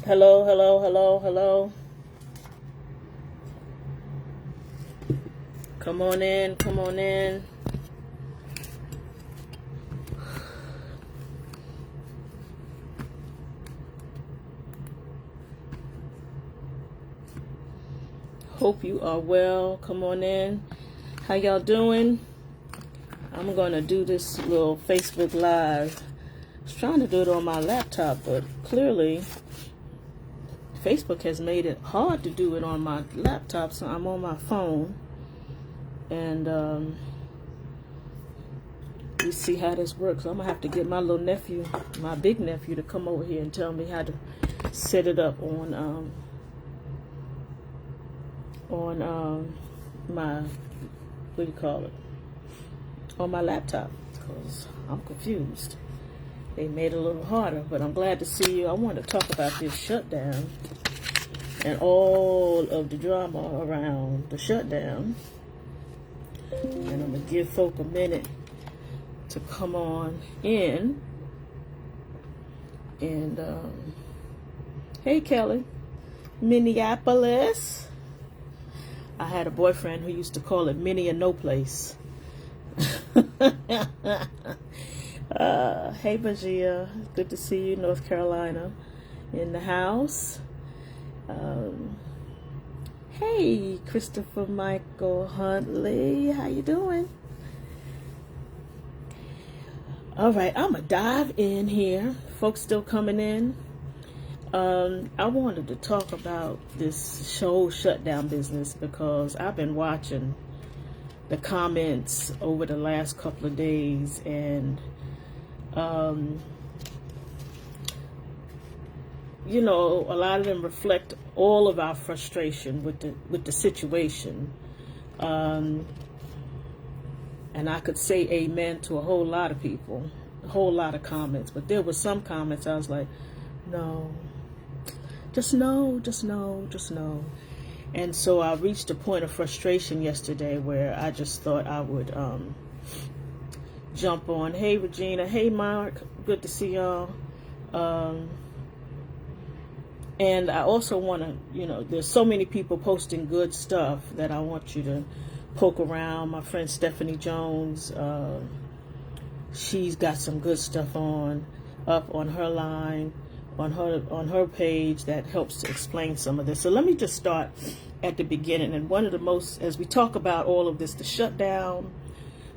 Hello, hello, hello, hello. Come on in, come on in. Hope you are well. Come on in. How y'all doing? I'm going to do this little Facebook Live. I was trying to do it on my laptop, but clearly Facebook has made it hard to do it on my laptop, so I'm on my phone. And we see how this works. I'm going to have to get my little nephew, my big nephew, to come over here and tell me how to set it up on my, what do you call it, on my laptop, because I'm confused. They made it a little harder, but I'm glad to see you. I want to talk about this shutdown and all of the drama around the shutdown. And I'm going to give folk a minute to come on in. And, hey, Kelly, Minneapolis. I had a boyfriend who used to call it Minnie or No Place. Hey, Bajia. Good to see you, North Carolina, in the house. Hey, Christopher Michael Huntley. How you doing? All right, I'm going to dive in here. Folks still coming in. I wanted to talk about this show shutdown business because I've been watching the comments over the last couple of days, and you know, a lot of them reflect all of our frustration with the situation. And I could say amen to a whole lot of people, a whole lot of comments, but there were some comments I was like, no, just no, just no, just no. And so I reached a point of frustration yesterday where I just thought I would jump on. Hey, Regina. Hey, Mark. Good to see y'all. And I also want to, you know, there's so many people posting good stuff that I want you to poke around. My friend Stephanie Jones, she's got some good stuff up on her line, on her page that helps to explain some of this. So let me just start at the beginning. And one of the most, as we talk about all of this, the shutdown,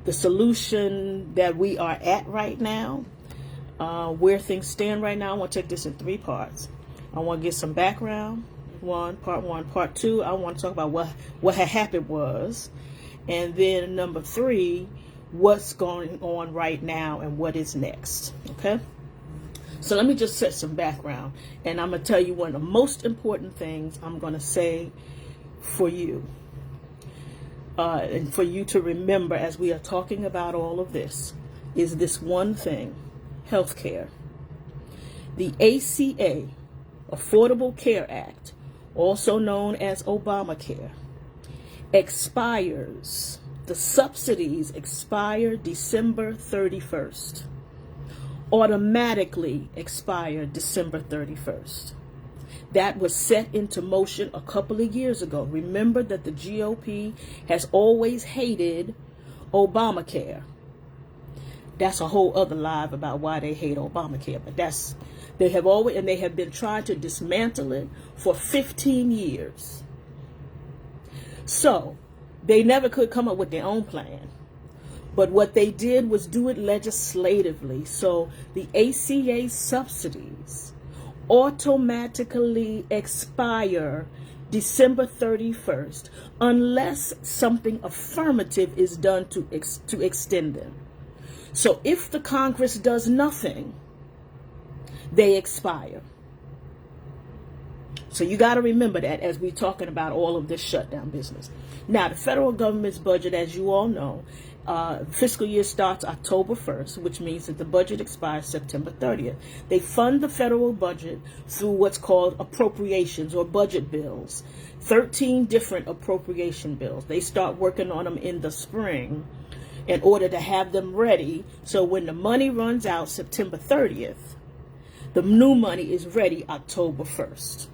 the solution that we are at right now, where things stand right now, I want to take this in three parts. I want to get some background, part one. Part two, I want to talk about what had happened was. And then number three, what's going on right now and what is next. Okay? So let me just set some background. And I'm going to tell you one of the most important things I'm going to say for you. And for you to remember as we are talking about all of this, is this one thing: healthcare. The ACA, Affordable Care Act, also known as Obamacare, expires. The subsidies expire December 31st. Automatically expire December 31st. That was set into motion a couple of years ago. Remember that the GOP has always hated Obamacare. That's a whole other live about why they hate Obamacare, but they have been trying to dismantle it for 15 years. So they never could come up with their own plan. But what they did was do it legislatively. So the ACA subsidies automatically expire December 31st unless something affirmative is done to extend them. So if the Congress does nothing, they expire. So you got to remember that as we're talking about all of this shutdown business. Now, the federal government's budget, as you all know, fiscal year starts October 1st, which means that the budget expires September 30th. They fund the federal budget through what's called appropriations or budget bills. 13 different appropriation bills. They start working on them in the spring in order to have them ready. So when the money runs out September 30th, The new money is ready October 1st.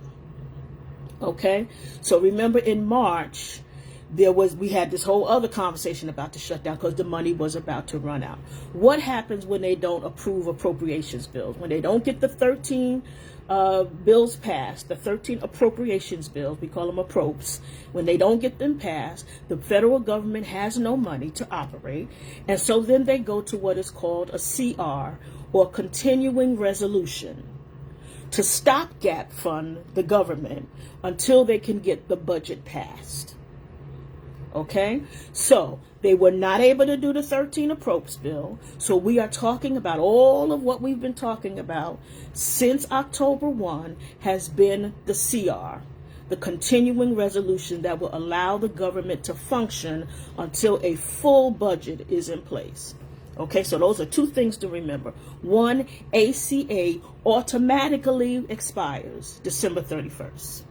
Okay? So remember in March, we had this whole other conversation about the shutdown because the money was about to run out. What happens when they don't approve appropriations bills? When they don't get the 13 bills passed, the 13 appropriations bills, we call them appropes, when they don't get them passed, the federal government has no money to operate, and so then they go to what is called a CR, or continuing resolution, to stopgap fund the government until they can get the budget passed. Okay, so they were not able to do the 13 appropes bill. So we are talking about all of what we've been talking about since October 1 has been the CR, the continuing resolution that will allow the government to function until a full budget is in place. Okay, so those are two things to remember. One, ACA automatically expires December 31st.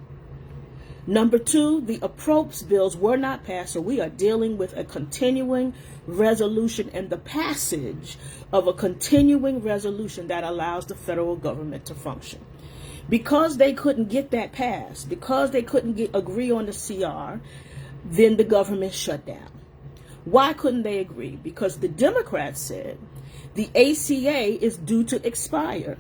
Number two, the appropes bills were not passed, so we are dealing with a continuing resolution and the passage of a continuing resolution that allows the federal government to function. Because they couldn't get that passed, because they couldn't agree on the CR, then the government shut down. Why couldn't they agree? Because the Democrats said the ACA is due to expire.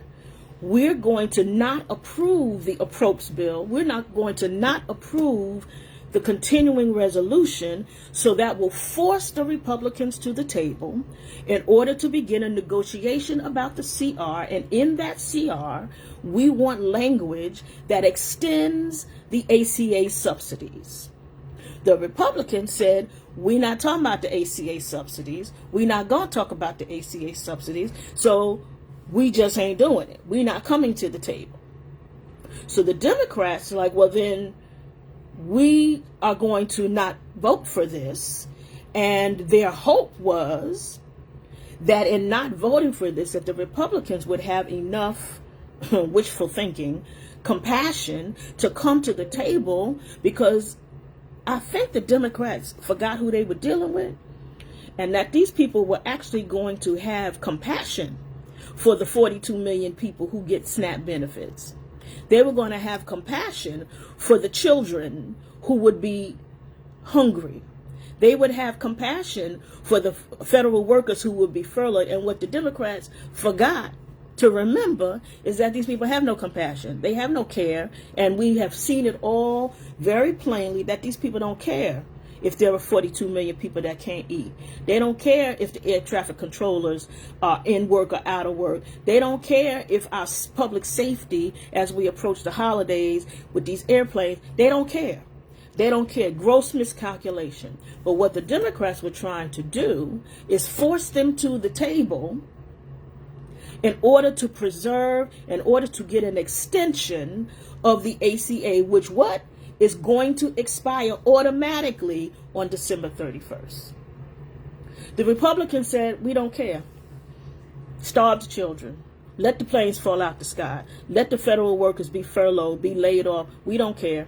We're going to not approve the appropes bill. We're not going to not approve the continuing resolution, so that will force the Republicans to the table in order to begin a negotiation about the CR. And in that CR, we want language that extends the ACA subsidies. The Republicans said, we're not talking about the ACA subsidies. We're not going to talk about the ACA subsidies. So we just ain't doing it. We're not coming to the table. So the Democrats are like, well, then we are going to not vote for this. And their hope was that in not voting for this, that the Republicans would have enough wishful thinking, compassion to come to the table, because I think the Democrats forgot who they were dealing with, and that these people were actually going to have compassion for the 42 million people who get SNAP benefits. They were going to have compassion for the children who would be hungry. They would have compassion for the federal workers who would be furloughed. And what the Democrats forgot to remember is that these people have no compassion. They have no care. And we have seen it all very plainly that these people don't care if there are 42 million people that can't eat. They don't care if the air traffic controllers are in work or out of work. They don't care if our public safety, as we approach the holidays with these airplanes, they don't care. They don't care. Gross miscalculation. But what the Democrats were trying to do is force them to the table in order to preserve, in order to get an extension of the ACA, which what? Is going to expire automatically on December 31st. The Republicans said, we don't care. Starve the children. Let the planes fall out the sky. Let the federal workers be furloughed, be laid off. We don't care.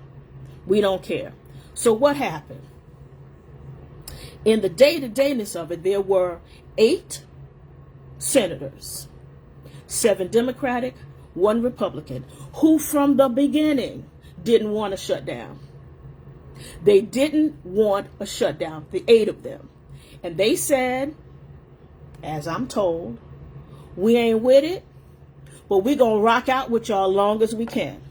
We don't care. So what happened? In the day-to-dayness of it, there were 8 senators, 7 Democratic, 1 Republican, who from the beginning didn't want a shutdown. They didn't want a shutdown, the 8 of them. And they said, as I'm told, we ain't with it, but we're going to rock out with y'all long as we can.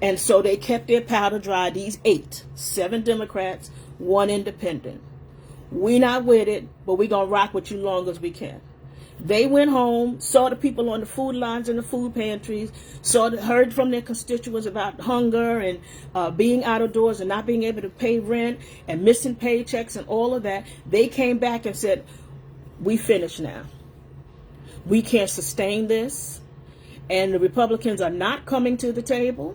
And so they kept their powder dry, these 8, 7 Democrats, 1 independent. We not with it, but we're going to rock with you long as we can. They went home, saw the people on the food lines in the food pantries, heard from their constituents about hunger and being out of doors and not being able to pay rent and missing paychecks and all of that. They came back and said, we finished now. We can't sustain this. And the Republicans are not coming to the table.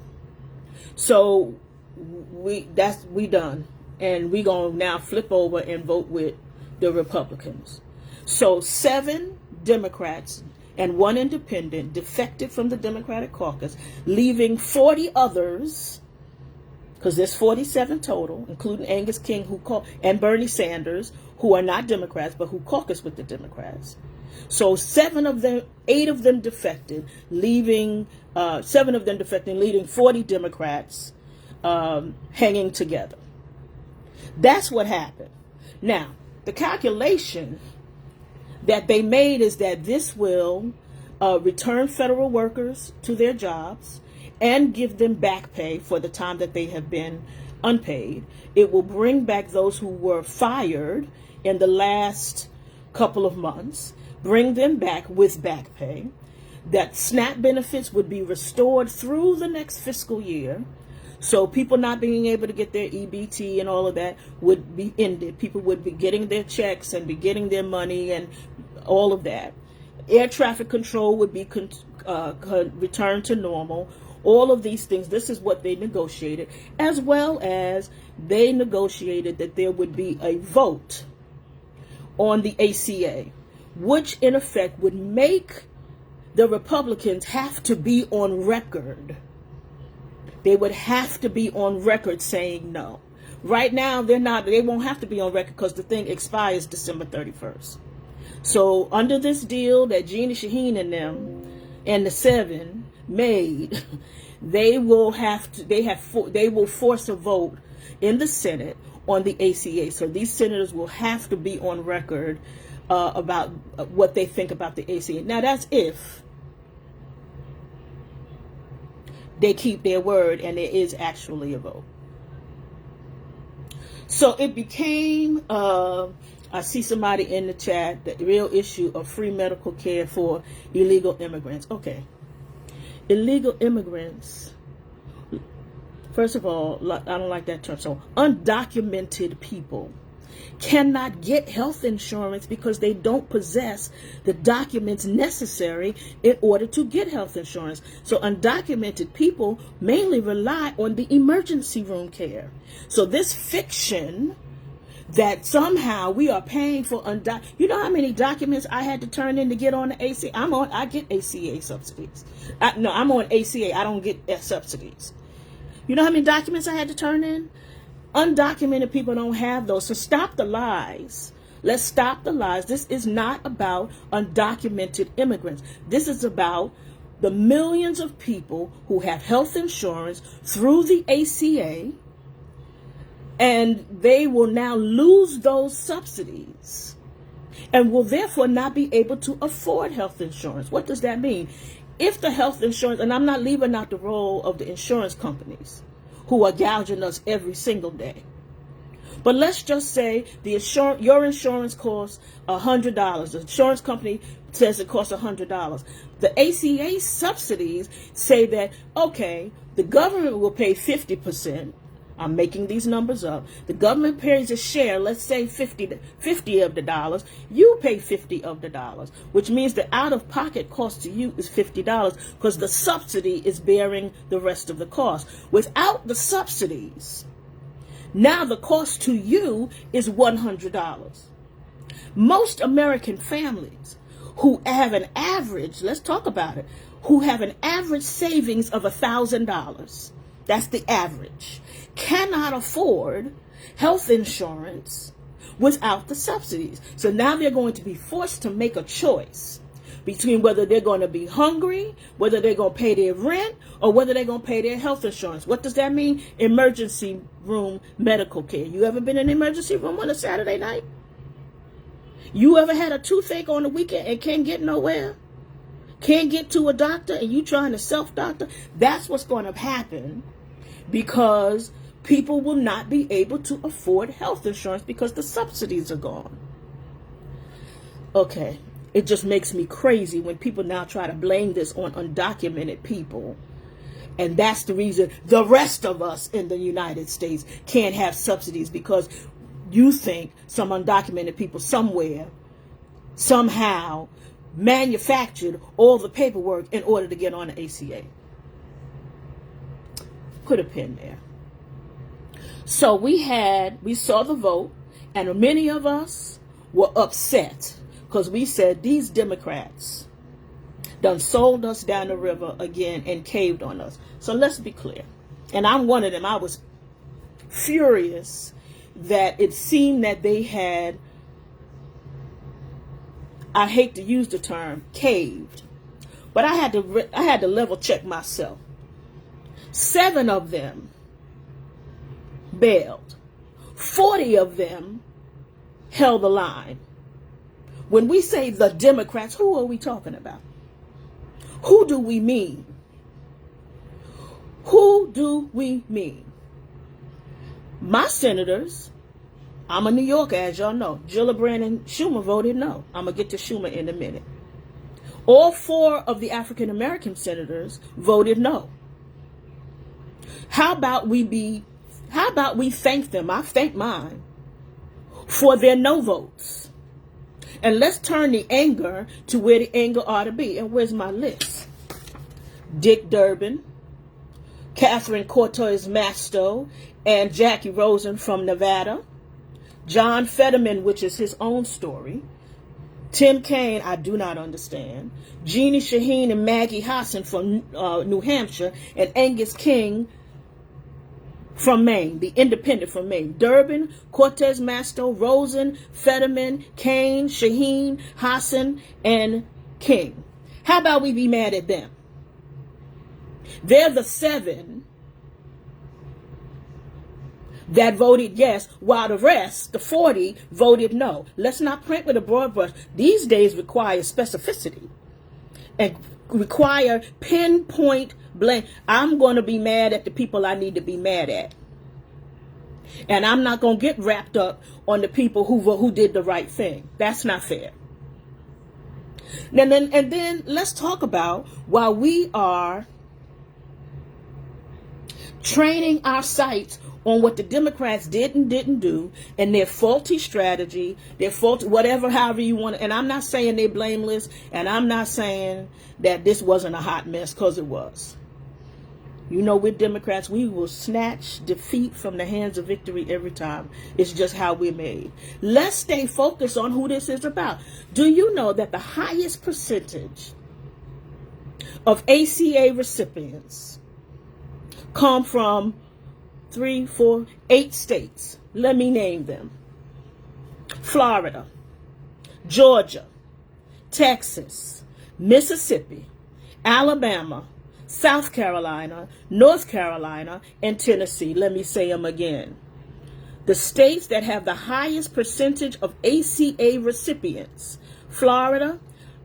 So we done. And we're going to now flip over and vote with the Republicans. So 7 Democrats and 1 independent defected from the Democratic caucus, leaving 40 others, because there's 47 total, including Angus King and Bernie Sanders, who are not Democrats, but who caucus with the Democrats. So 8 of them defected, leaving 7 of them defecting, leaving 40 Democrats hanging together. That's what happened. Now, the calculation that they made is that this will return federal workers to their jobs and give them back pay for the time that they have been unpaid. It will bring back those who were fired in the last couple of months, bring them back with back pay. That SNAP benefits would be restored through the next fiscal year. So people not being able to get their EBT and all of that would be ended. People would be getting their checks and be getting their money and all of that. Air traffic control would be returned to normal. All of these things, this is what they negotiated, as well as they negotiated that there would be a vote on the ACA, which in effect would make the Republicans have to be on record. They would have to be on record saying no. Right now, they won't have to be on record because the thing expires December 31st. So under this deal that Jeannie Shaheen and them and the 7 made, they will force a vote in the Senate on the ACA. So these senators will have to be on record about what they think about the ACA. Now that's if they keep their word and there is actually a vote. So it became, I see somebody in the chat, the real issue of free medical care for illegal immigrants. Okay. Illegal immigrants, first of all, I don't like that term. So undocumented people cannot get health insurance because they don't possess the documents necessary in order to get health insurance. So undocumented people mainly rely on the emergency room care. So this fiction that somehow we are paying for you know how many documents I had to turn in to get on the ACA? I get ACA subsidies. I'm on ACA. I don't get subsidies. You know how many documents I had to turn in? Undocumented people don't have those. So stop the lies. Let's stop the lies. This is not about undocumented immigrants. This is about the millions of people who have health insurance through the ACA, and they will now lose those subsidies and will therefore not be able to afford health insurance. What does that mean? If the health insurance, and I'm not leaving out the role of the insurance companies who are gouging us every single day, but let's just say your insurance costs $100. The insurance company says it costs $100. The ACA subsidies say that, okay, the government will pay 50%. I'm making these numbers up. The government pays a share, let's say 50 of the dollars. You pay 50 of the dollars, which means the out-of-pocket cost to you is $50 because the subsidy is bearing the rest of the cost. Without the subsidies, now the cost to you is $100. Most American families who have an average, let's talk about it, who have an average savings of $1,000, that's the average, cannot afford health insurance without the subsidies. So now they're going to be forced to make a choice between whether they're going to be hungry, whether they're going to pay their rent, or whether they're going to pay their health insurance. What does that mean? Emergency room medical care. You ever been in an emergency room on a Saturday night? You ever had a toothache on the weekend and can't get nowhere? Can't get to a doctor and you trying to self-doctor? That's what's going to happen, because people will not be able to afford health insurance because the subsidies are gone. Okay, it just makes me crazy when people now try to blame this on undocumented people. And that's the reason the rest of us in the United States can't have subsidies, because you think some undocumented people somewhere, somehow, manufactured all the paperwork in order to get on the ACA. Put a pin there. So we saw the vote, and many of us were upset because we said these Democrats done sold us down the river again and caved on us. So let's be clear. And I'm one of them. I was furious that it seemed that they had I hate to use the term caved, but I had to level check myself. 7 of them bailed. 40 of them held the line. When we say the Democrats, who are we talking about? Who do we mean? Who do we mean? My senators, I'm a New Yorker, as y'all know. Gillibrand and Schumer voted no. I'm going to get to Schumer in a minute. All 4 of the African American senators voted no. How about we thank them? I thank mine for their no votes. And let's turn the anger to where the anger ought to be. And where's my list? Dick Durbin, Catherine Cortez Masto, and Jackie Rosen from Nevada. John Fetterman, which is his own story. Tim Kaine, I do not understand. Jeannie Shaheen and Maggie Hassan from New Hampshire. And Angus King from Maine, the independent from Maine. Durbin, Cortez Masto, Rosen, Fetterman, Kaine, Shaheen, Hassan, and King. How about we be mad at them? They're the 7 that voted yes, while the rest, the 40, voted no. Let's not print with a broad brush. These days require specificity and require pinpoint blame. I'm going to be mad at the people I need to be mad at. And I'm not going to get wrapped up on the people who did the right thing. That's not fair. And then let's talk about, while we are training our sights on what the Democrats did and didn't do, and their faulty strategy, their faulty, whatever, however you want. And I'm not saying they're blameless, and I'm not saying that this wasn't a hot mess, because it was. You know, with Democrats, we will snatch defeat from the hands of victory every time. It's just how we're made. Let's stay focused on who this is about. Do you know that the highest percentage of ACA recipients come from 3, 4, 8 states? Let me name them. Florida, Georgia, Texas, Mississippi, Alabama, South Carolina, North Carolina, and Tennessee. Let me say them again. The states that have the highest percentage of ACA recipients: Florida,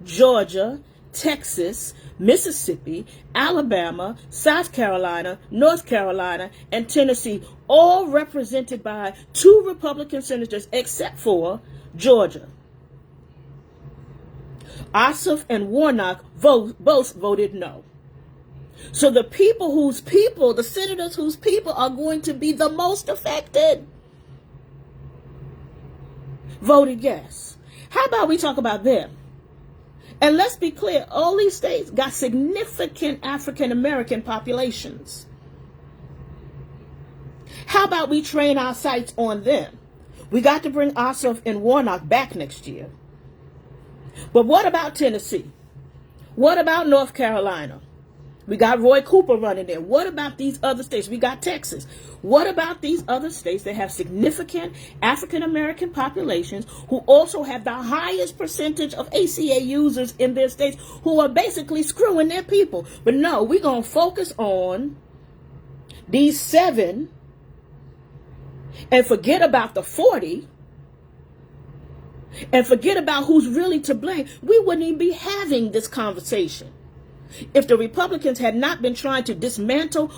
Georgia, Texas, Mississippi, Alabama, South Carolina, North Carolina, and Tennessee, all represented by 2 Republican senators, except for Georgia. Ossoff and Warnock both voted no. So the the senators whose people are going to be the most affected, voted yes. How about we talk about them? And let's be clear, all these states got significant African American populations. How about we train our sights on them? We got to bring Ossoff and Warnock back next year. But what about Tennessee? What about North Carolina? We got Roy Cooper running there. What about these other states? We got Texas. What about these other states that have significant African American populations, who also have the highest percentage of ACA users in their states, who are basically screwing their people? But no, we're going to focus on these 7 and forget about the 40 and forget about who's really to blame. We wouldn't even be having this conversation if the Republicans had not been trying to dismantle,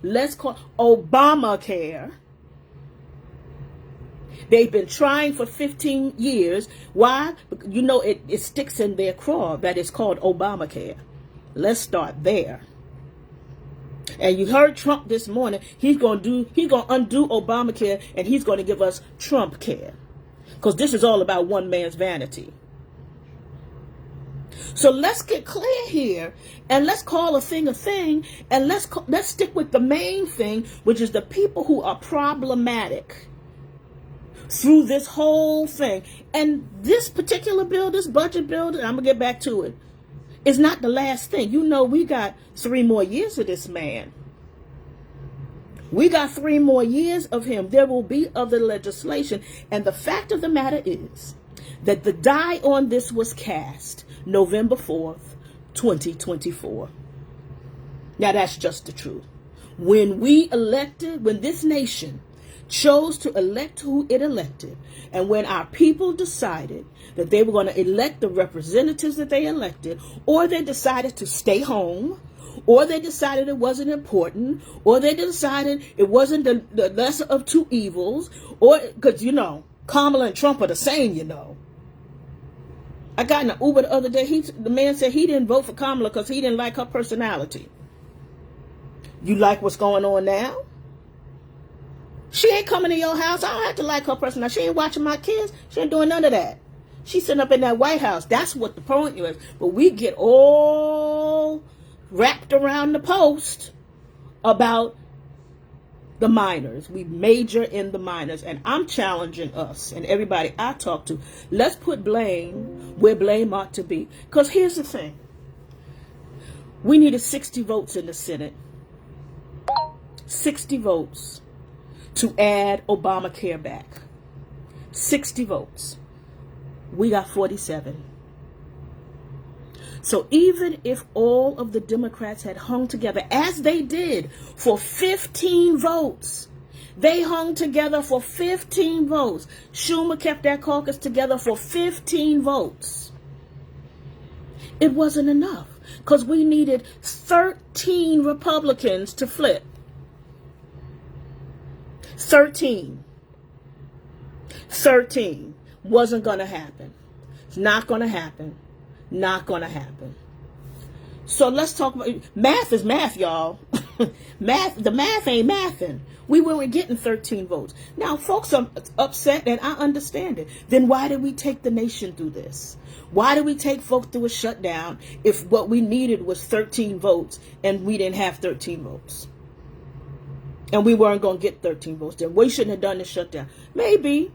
let's call Obamacare. They've been trying for 15 years. Why? You know, it sticks in their craw that it's called Obamacare. Let's start there. And you heard Trump this morning. He's going to undo Obamacare, and he's going to give us Trump care, because this is all about one man's vanity. So let's get clear here, and let's call a thing, and let's stick with the main thing, which is the people who are problematic through this whole thing. And this particular bill, this budget bill, I'm going to get back to it, is not the last thing. You know, we got 3 more years of this man. We got 3 more years of him. There will be other legislation. And the fact of the matter is that the die on this was cast November 4th, 2024. Now that's just the truth. When this nation chose to elect who it elected, and when our people decided that they were going to elect the representatives that they elected, or they decided to stay home, or they decided it wasn't important, or they decided it wasn't the lesser of two evils, or because, Kamala and Trump are the same, I got in an Uber the other day. The man said he didn't vote for Kamala because he didn't like her personality. You like what's going on now? She ain't coming to your house. I don't have to like her personality. She ain't watching my kids. She ain't doing none of that. She's sitting up in that White House. That's what the point is. But we get all wrapped around the post about the minors. We major in the minors. And I'm challenging us and everybody I talk to. Let's put blame where blame ought to be. Because here's the thing. We needed 60 votes in the Senate. 60 votes to add Obamacare back. 60 votes. We got 47. So even if all of the Democrats had hung together, as they did, for 15 votes, they hung together for 15 votes. Schumer kept that caucus together for 15 votes. It wasn't enough because we needed 13 Republicans to flip. 13 wasn't going to happen. It's not going to happen. Not going to happen. So let's talk about math is math, y'all. The math ain't mathing. We weren't getting 13 votes. Now, folks are upset, and I understand it. Then why did we take the nation through this? Why did we take folks through a shutdown if what we needed was 13 votes and we didn't have 13 votes? And we weren't going to get 13 votes. Then we shouldn't have done the shutdown. Maybe.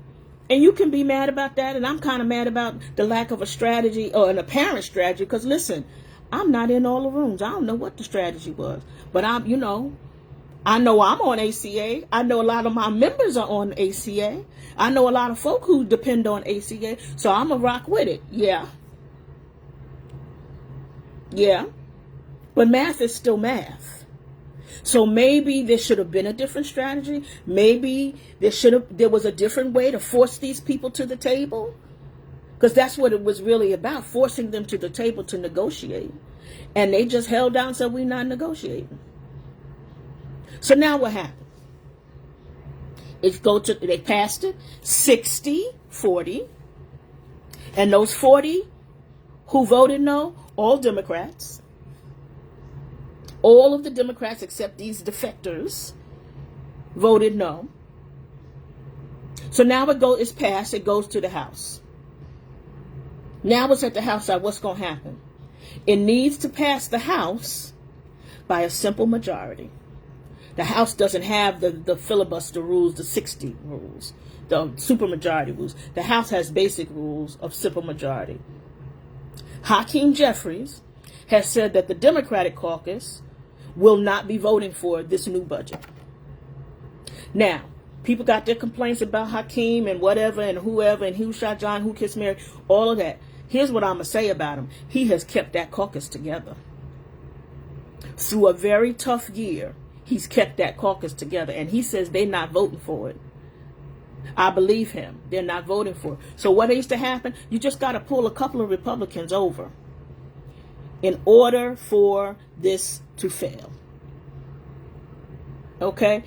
And you can be mad about that. And I'm kind of mad about the lack of a strategy or an apparent strategy. Because listen, I'm not in all the rooms. I don't know what the strategy was. But I know I'm on ACA. I know a lot of my members are on ACA. I know a lot of folk who depend on ACA. So I'm going to rock with it. Yeah. But math is still math. So maybe there should have been a different strategy. Maybe there was a different way to force these people to the table. Because that's what it was really about, forcing them to the table to negotiate. And they just held down and said, we're not negotiating. So now what happened? They passed it 60-40. And those 40 who voted no, all Democrats. All of the Democrats except these defectors voted no. So now it's passed. It goes to the House. Now it's at the House side. What's going to happen? It needs to pass the House by a simple majority. The House doesn't have the filibuster rules, the 60 rules, the supermajority rules. The House has basic rules of simple majority. Hakeem Jeffries has said that the Democratic caucus will not be voting for this new budget. Now, people got their complaints about Hakeem and whatever and whoever and who shot John, who kissed Mary, all of that. Here's what I'm going to say about him. He has kept that caucus together. Through a very tough year, he's kept that caucus together. And he says they're not voting for it. I believe him. They're not voting for it. So what used to happen? You just got to pull a couple of Republicans over in order for this to fail. Okay?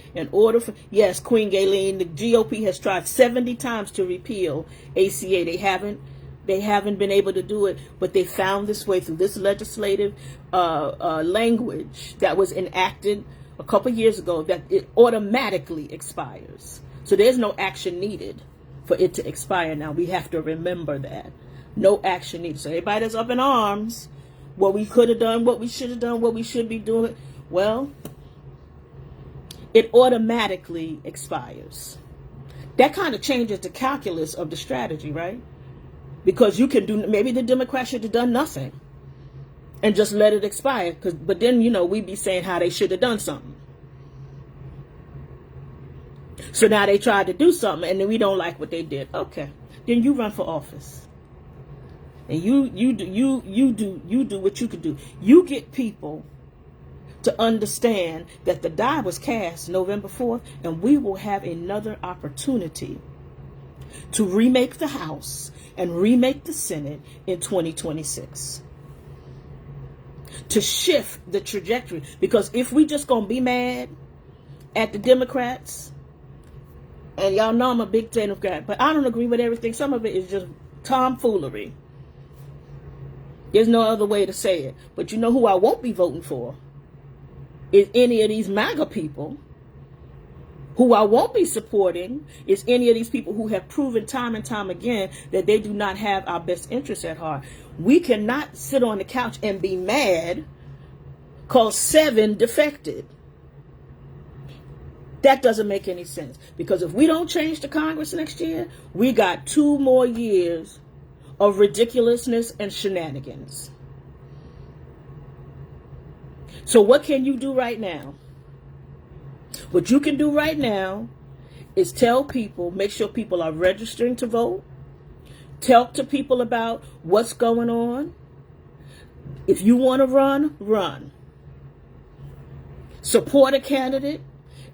Yes, Queen Gayleen, the GOP has tried 70 times to repeal ACA. They haven't been able to do it, but they found this way through this legislative language that was enacted a couple years ago that it automatically expires. So there's no action needed for it to expire now. We have to remember that. No action needed. So everybody that's up in arms, what we could have done, what we should have done, what we should be doing, well, it automatically expires. That kind of changes the calculus of the strategy, right? Because you can do, maybe the Democrats should have done nothing and just let it expire. But then, we'd be saying how they should have done something. So now they tried to do something and then we don't like what they did. Okay. then you run for office. And you do what you can do. You get people to understand that the die was cast November 4th, and we will have another opportunity to remake the House and remake the Senate in 2026. To shift the trajectory. Because if we just gonna be mad at the Democrats, and y'all know I'm a big Democrat, but I don't agree with everything. Some of it is just tomfoolery. There's no other way to say it. But you know who I won't be voting for? Is any of these MAGA people. Who I won't be supporting is any of these people who have proven time and time again that they do not have our best interests at heart. We cannot sit on the couch and be mad because 7 defected. That doesn't make any sense. Because if we don't change the Congress next year, we got 2 more years of ridiculousness and shenanigans. So what can you do right now? What you can do right now is tell people, make sure people are registering to vote. Talk to people about what's going on. If you want to run, run. Support a candidate.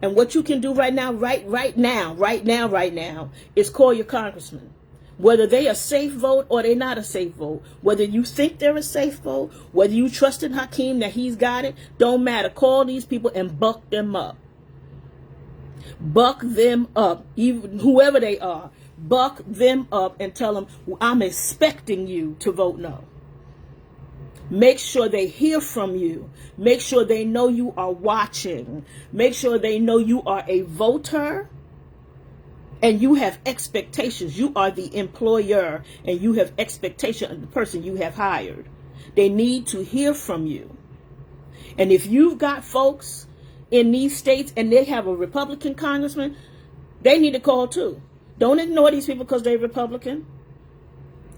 And what you can do right now, right now, is call your congressman. Whether they a safe vote or they're not a safe vote. Whether you think they're a safe vote, whether you trust in Hakeem that he's got it, don't matter. Call these people and buck them up. Buck them up, even whoever they are. Buck them up and tell them, I'm expecting you to vote no. Make sure they hear from you. Make sure they know you are watching. Make sure they know you are a voter and you have expectations. You are the employer and you have expectation of the person you have hired. They need to hear from you. And if you've got folks in these states and they have a Republican congressman, they need to call too. Don't ignore these people because they're Republican.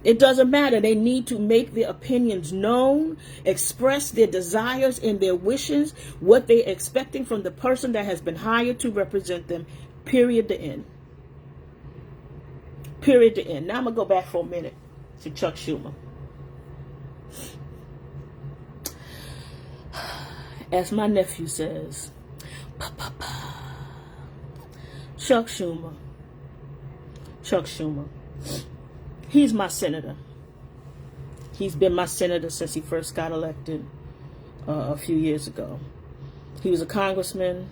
It doesn't matter. They need to make their opinions known, express their desires and their wishes, what they're expecting from the person that has been hired to represent them. Period to end. Period to end. Now I'm going to go back for a minute to Chuck Schumer. As my nephew says, Chuck Schumer. He's my senator. He's been my senator since he first got elected a few years ago. He was a congressman.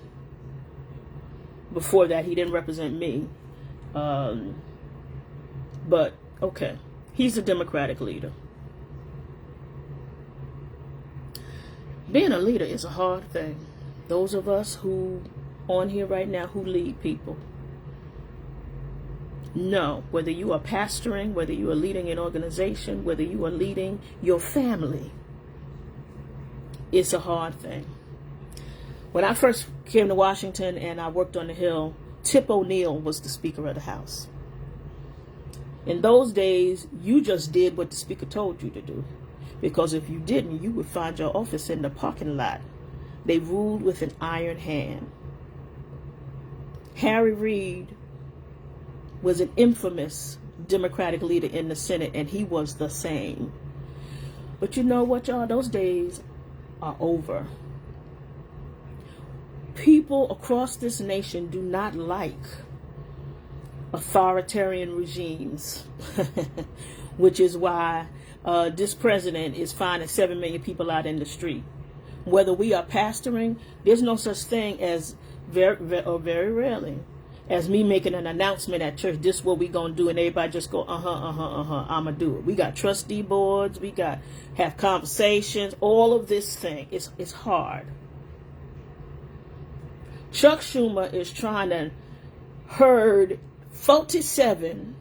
Before that, he didn't represent me. But, okay. He's a Democratic leader. Being a leader is a hard thing. Those of us who on here right now who lead people. No, whether you are pastoring, whether you are leading an organization, whether you are leading your family, it's a hard thing. When I first came to Washington and I worked on the Hill, Tip O'Neill was the Speaker of the House. In those days, you just did what the Speaker told you to do. Because if you didn't, you would find your office in the parking lot. They ruled with an iron hand. Harry Reid was an infamous Democratic leader in the Senate, and he was the same. But you know what, y'all? Those days are over. People across this nation do not like authoritarian regimes, which is why this president is finding 7 million people out in the street. Whether we are pastoring, there's no such thing as very rarely as me making an announcement at church, this is what we gonna do, and everybody just go, I'ma do it. We got trustee boards, we got have conversations, all of this thing. It's hard. Chuck Schumer is trying to herd 47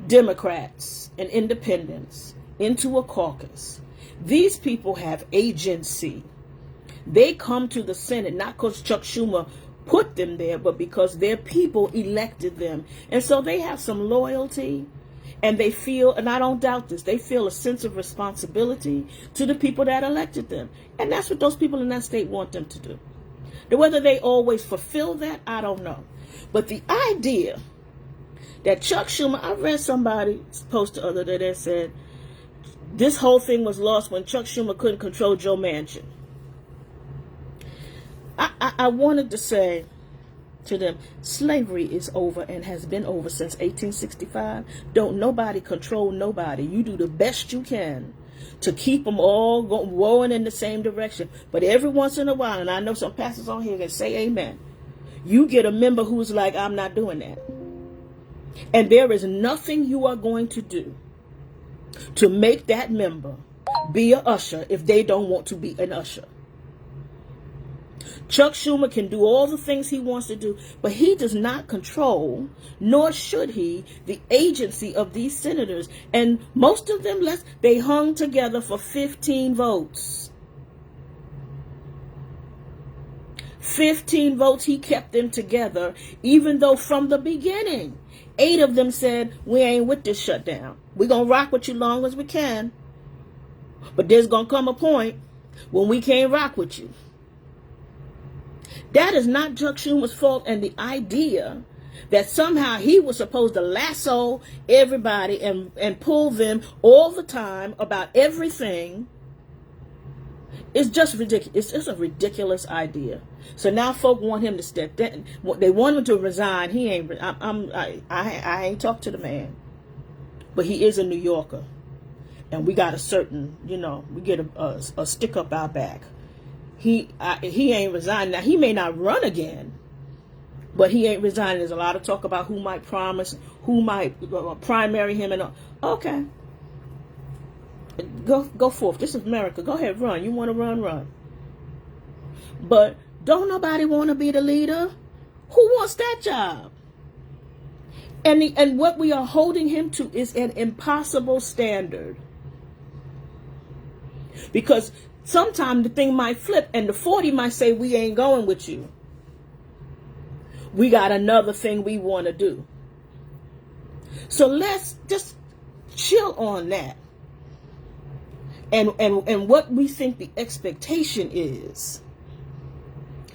Democrats and independents into a caucus. These people have agency. They come to the Senate not because Chuck Schumer put them there, but because their people elected them. And so they have some loyalty, and they feel, and I don't doubt this, they feel a sense of responsibility to the people that elected them. And that's what those people in that state want them to do. Now, whether they always fulfill that, I don't know. But the idea that Chuck Schumer, I read somebody's post the other day that said this whole thing was lost when Chuck Schumer couldn't control Joe Manchin. I wanted to say to them, slavery is over and has been over since 1865. Don't nobody control nobody. You do the best you can to keep them all going in the same direction. But every once in a while, and I know some pastors on here can say amen, you get a member who's like, I'm not doing that. And there is nothing you are going to do to make that member be an usher if they don't want to be an usher. Chuck Schumer can do all the things he wants to do, but he does not control, nor should he, the agency of these senators. And most of them, they hung together for 15 votes. 15 votes, he kept them together, even though from the beginning, 8 of them said, we ain't with this shutdown. We're going to rock with you long as we can. But there's going to come a point when we can't rock with you. That is not Chuck Schumer's fault, and the idea that somehow he was supposed to lasso everybody and pull them all the time about everything is just ridiculous. It's just a ridiculous idea. So now folk want him to step down. They want him to resign. He ain't. I ain't talked to the man, but he is a New Yorker, and we got a certain, we get a stick up our back. He ain't resigned. Now, he may not run again, but he ain't resigning. There's a lot of talk about who might promise, who might primary him. And okay, go forth. This is America. Go ahead, run. You want to run. But don't nobody want to be the leader. Who wants that job? And what we are holding him to is an impossible standard. Because sometimes the thing might flip and the 40 might say, we ain't going with you. We got another thing we want to do. So let's just chill on that. And what we think the expectation is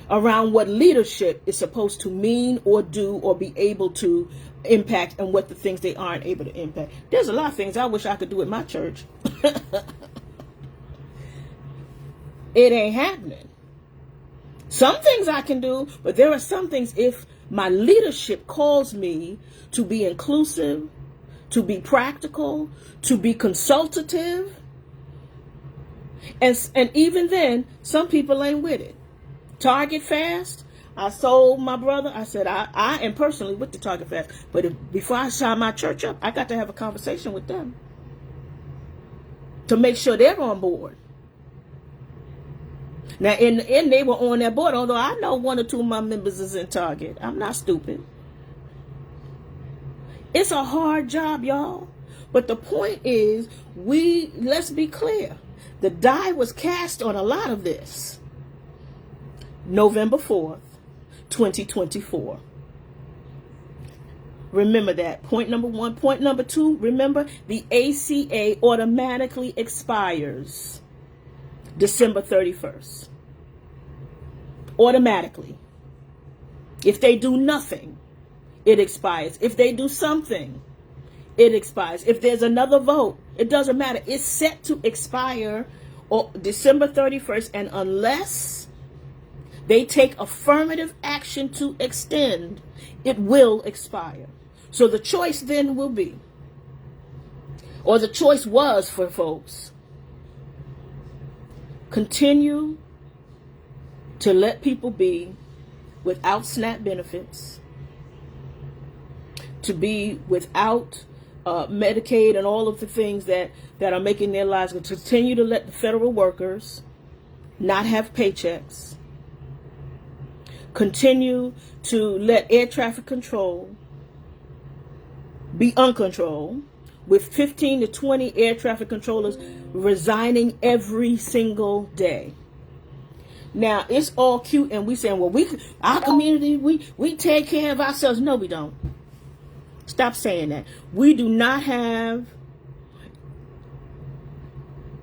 around what leadership is supposed to mean or do or be able to impact, and what the things they aren't able to impact. There's a lot of things I wish I could do at my church. It ain't happening. Some things I can do, but there are some things, if my leadership calls me to be inclusive, to be practical, to be consultative, and even then, some people ain't with it. Target fast, I told my brother, I said, I am personally with the Target fast, but before I sign my church up, I got to have a conversation with them to make sure they're on board. Now, and they were on that board, although I know 1 or 2 of my members is in Target. I'm not stupid. It's a hard job, y'all. But the point is, let's be clear. The die was cast on a lot of this. November 4th, 2024. Remember that. Point number 1. Point number 2, remember, the ACA automatically expires December 31st. Automatically. If they do nothing, it expires. If they do something, it expires. If there's another vote, it doesn't matter. It's set to expire December 31st, and unless they take affirmative action to extend, it will expire. So the choice then will be, or the choice was for folks, continue to let people be without SNAP benefits, to be without Medicaid and all of the things that are making their lives, continue to let the federal workers not have paychecks, continue to let air traffic control be uncontrolled, with 15 to 20 air traffic controllers resigning every single day. Now, it's all cute, and we saying, well, our community, we take care of ourselves. No, we don't. Stop saying that. We do not have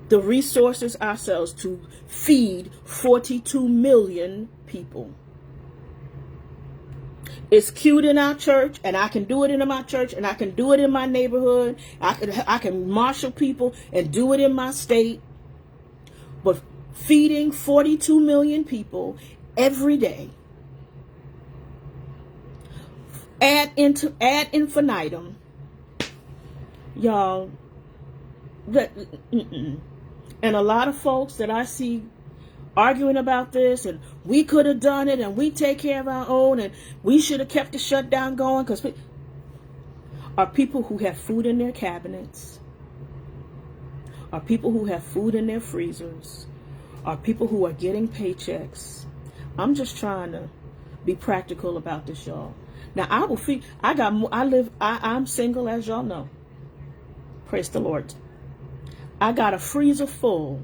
the resources ourselves to feed 42 million people. It's cute in our church, and I can do it in my church, and I can do it in my neighborhood. I can marshal people and do it in my state. But feeding 42 million people every day, ad infinitum, y'all. And a lot of folks that I see arguing about this, and we could have done it, and we take care of our own, and we should have kept the shutdown going, because are people who have food in their cabinets, are people who have food in their freezers, are people who are getting paychecks. I'm just trying to be practical about this, y'all. Now, I will feed. I'm single, as y'all know. Praise the Lord. I got a freezer full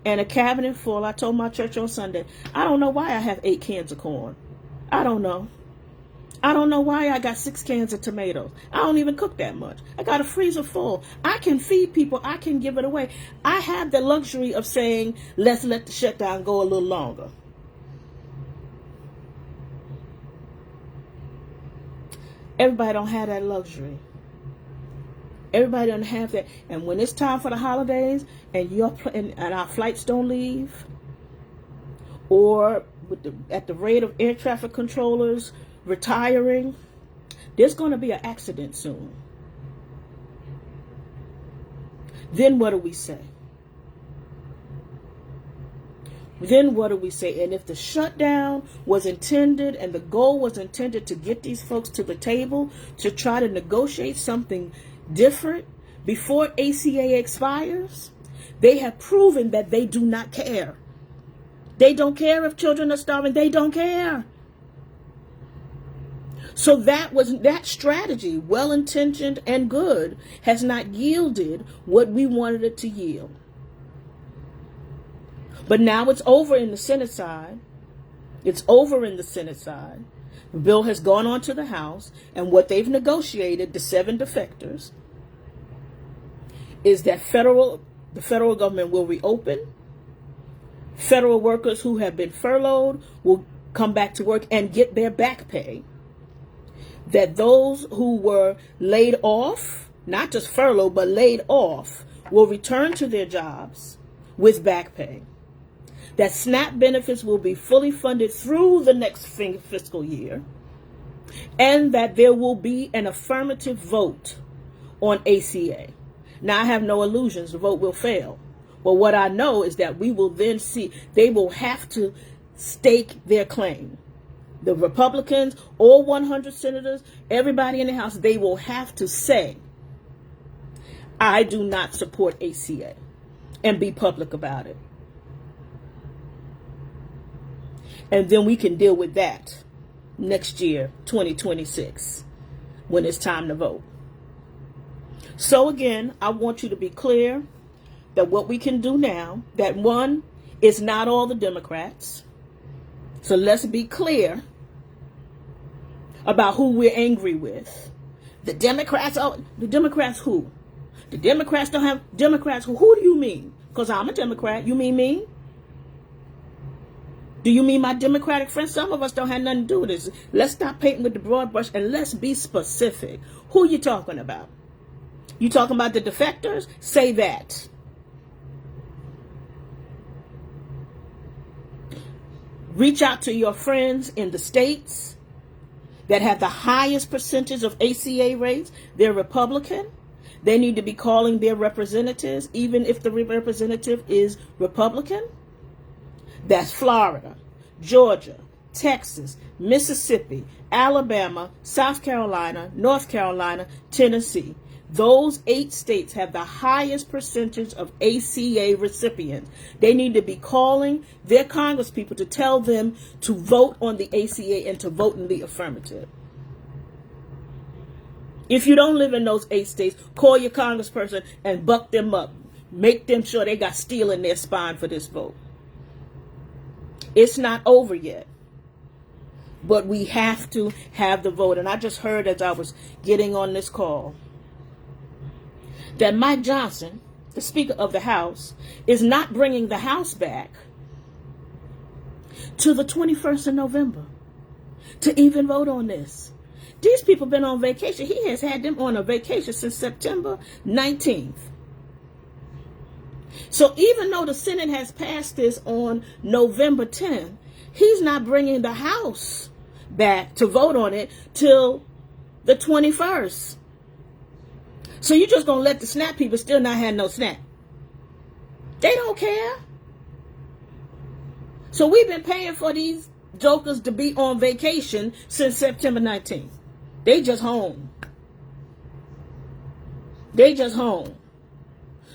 and a cabinet full. I told my church on Sunday, I don't know why I have 8 cans of corn. I don't know. I don't know why I got 6 cans of tomatoes. I don't even cook that much. I got a freezer full. I can feed people. I can give it away. I have the luxury of saying, let's let the shutdown go a little longer. Everybody don't have that luxury. Everybody don't have that. And when it's time for the holidays and our flights don't leave, or at the rate of air traffic controllers retiring, there's going to be an accident soon. Then what do we say? And if the shutdown was intended, and the goal was intended to get these folks to the table to try to negotiate something different before ACA expires, they have proven that they do not care. They don't care if children are starving. They don't care. So that strategy, well-intentioned and good, has not yielded what we wanted it to yield. But now it's over in the Senate side. It's over in the Senate side. The bill has gone on to the House, and what they've negotiated, the 7 defectors, is that the federal government will reopen. Federal workers who have been furloughed will come back to work and get their back pay. That those who were laid off, not just furloughed, but laid off, will return to their jobs with back pay. That SNAP benefits will be fully funded through the next fiscal year, and that there will be an affirmative vote on ACA. Now, I have no illusions the vote will fail. But what I know is that we will then see, they will have to stake their claim. The Republicans, all 100 senators, everybody in the House, they will have to say, I do not support ACA, and be public about it. And then we can deal with that next year, 2026, when it's time to vote. So again, I want you to be clear that what we can do now, that one, is not all the Democrats. So let's be clear about who we're angry with. The Democrats who? The Democrats don't have Democrats who? Who do you mean? Because I'm a Democrat. You mean me? Do you mean my Democratic friends? Some of us don't have nothing to do with this. Let's stop painting with the broad brush and let's be specific. Who are you talking about? You talking about the defectors? Say that. Reach out to your friends in the states that have the highest percentage of ACA rates. They're Republican. They need to be calling their representatives, even if the representative is Republican. That's Florida, Georgia, Texas, Mississippi, Alabama, South Carolina, North Carolina, Tennessee. Those 8 states have the highest percentage of ACA recipients. They need to be calling their congresspeople to tell them to vote on the ACA and to vote in the affirmative. If you don't live in those 8 states, call your congressperson and buck them up. Make them sure they got steel in their spine for this vote. It's not over yet. But we have to have the vote. And I just heard as I was getting on this call that Mike Johnson, the Speaker of the House, is not bringing the House back to the 21st of November. to even vote on this. These people been on vacation. He has had them on a vacation since September 19th. So even though the Senate has passed this on November 10th, he's not bringing the House back to vote on it till the 21st. So you're just going to let the SNAP people still not have no SNAP. They don't care. So we've been paying for these jokers to be on vacation since September 19th. They just home. They just home.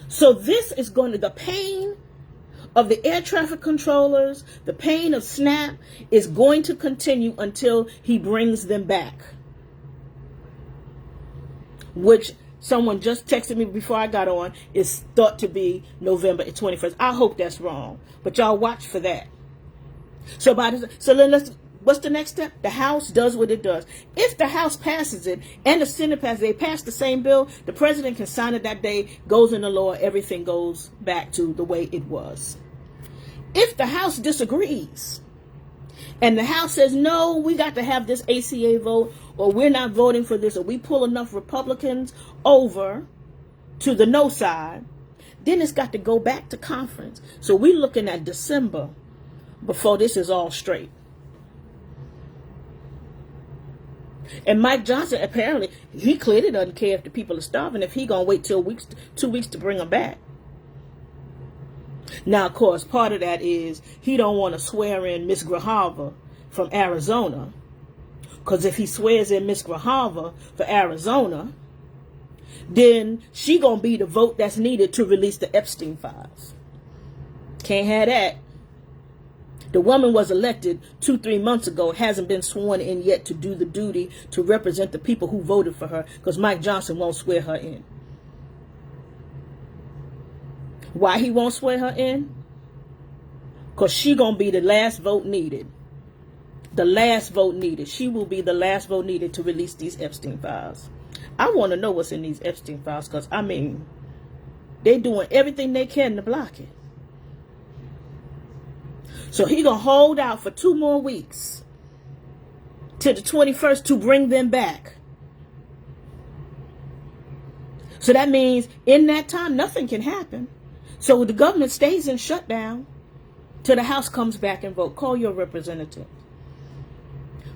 So this is going to, the pain of the air traffic controllers, the pain of SNAP is going to continue until he brings them back. Which someone just texted me before I got on is thought to be November 21st. I hope that's wrong, but y'all watch for that. So then what's the next step? The House does what it does. If the House passes it and the Senate passes it, they pass the same bill, the president can sign it that day, goes into law, everything goes back to the way it was. If the House disagrees and the House says, no, we got to have this ACA vote, or we're not voting for this, or we pull enough Republicans over to the no side, then it's got to go back to conference. So we're looking at December before this is all straight. And Mike Johnson, apparently, he clearly doesn't care if the people are starving, if he going to wait till 2 weeks to bring them back. Now, of course, part of that is he don't want to swear in Miss Grijalva from Arizona. Because if he swears in Miss Grijalva for Arizona, then she going to be the vote that's needed to release the Epstein files. Can't have that. The woman was elected 2-3 months ago, hasn't been sworn in yet to do the duty to represent the people who voted for her, because Mike Johnson won't swear her in. Why he won't swear her in? Because she going to be the last vote needed. The last vote needed. She will be the last vote needed to release these Epstein files. I want to know what's in these Epstein files, because, I mean, they're doing everything they can to block it. So he going to hold out for 2 more weeks to the 21st to bring them back. So that means in that time, nothing can happen. So the government stays in shutdown till the House comes back and vote. Call your representative.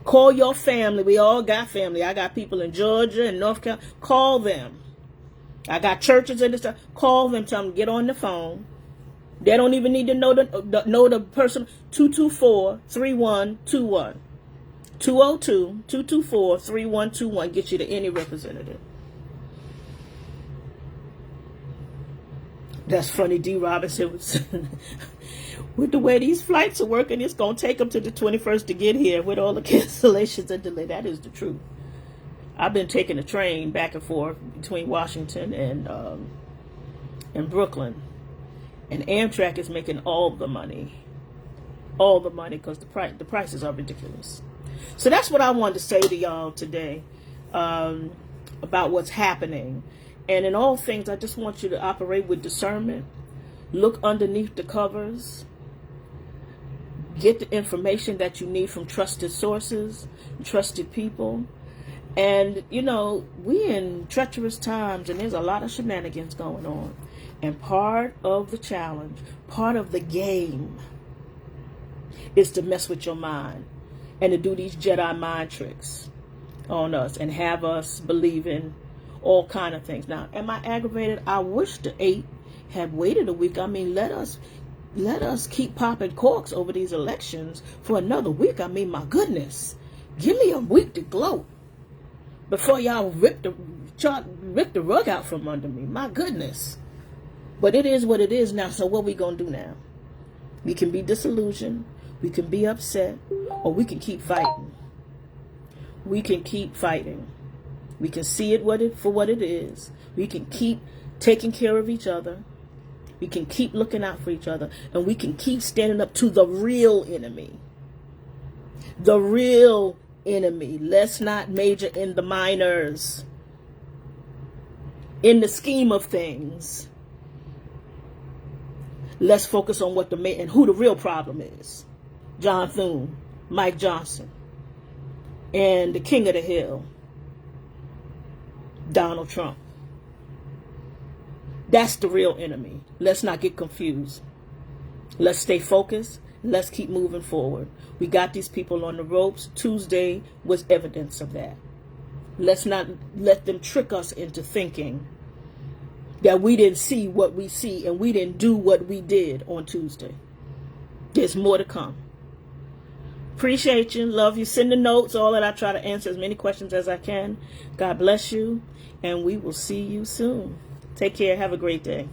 Call your family. We all got family. I got people in Georgia and North Carolina. Call them. I got churches in this stuff. Call them. Tell them to get on the phone. They don't even need to know the person. 224-3121. 202-224-3121. Get you to any representative. That's funny. D. Robinson was with the way these flights are working, it's going to take them to the 21st to get here with all the cancellations and delay. That is the truth. I've been taking a train back and forth between Washington and Brooklyn. And Amtrak is making all the money. All the money, because the prices are ridiculous. So that's what I wanted to say to y'all today about what's happening. And in all things, I just want you to operate with discernment. Look underneath the covers. Get the information that you need from trusted sources, trusted people. And, you know, we in treacherous times, and there's a lot of shenanigans going on. And part of the challenge, part of the game, is to mess with your mind and to do these Jedi mind tricks on us and have us believing all kind of things. Now, am I aggravated? I wish the 8 had waited a week. I mean, let us keep popping corks over these elections for another week. I mean, my goodness, give me a week to gloat before y'all rip the rug out from under me. My goodness. But it is what it is now. So what we gonna do now? We can be disillusioned, we can be upset, or we can keep fighting. We can keep fighting. We can see it for what it is. We can keep taking care of each other. We can keep looking out for each other. And we can keep standing up to the real enemy. The real enemy. Let's not major in the minors. In the scheme of things, let's focus on and who the real problem is. John Thune, Mike Johnson. and the king of the hill, Donald Trump. That's the real enemy. Let's not get confused. Let's stay focused. Let's keep moving forward. We got these people on the ropes. Tuesday was evidence of that. Let's not let them trick us into thinking that we didn't see what we see and we didn't do what we did on Tuesday. There's more to come. Appreciate you. Love you. Send the notes. All that. I try to answer as many questions as I can. God bless you. And we will see you soon. Take care. Have a great day.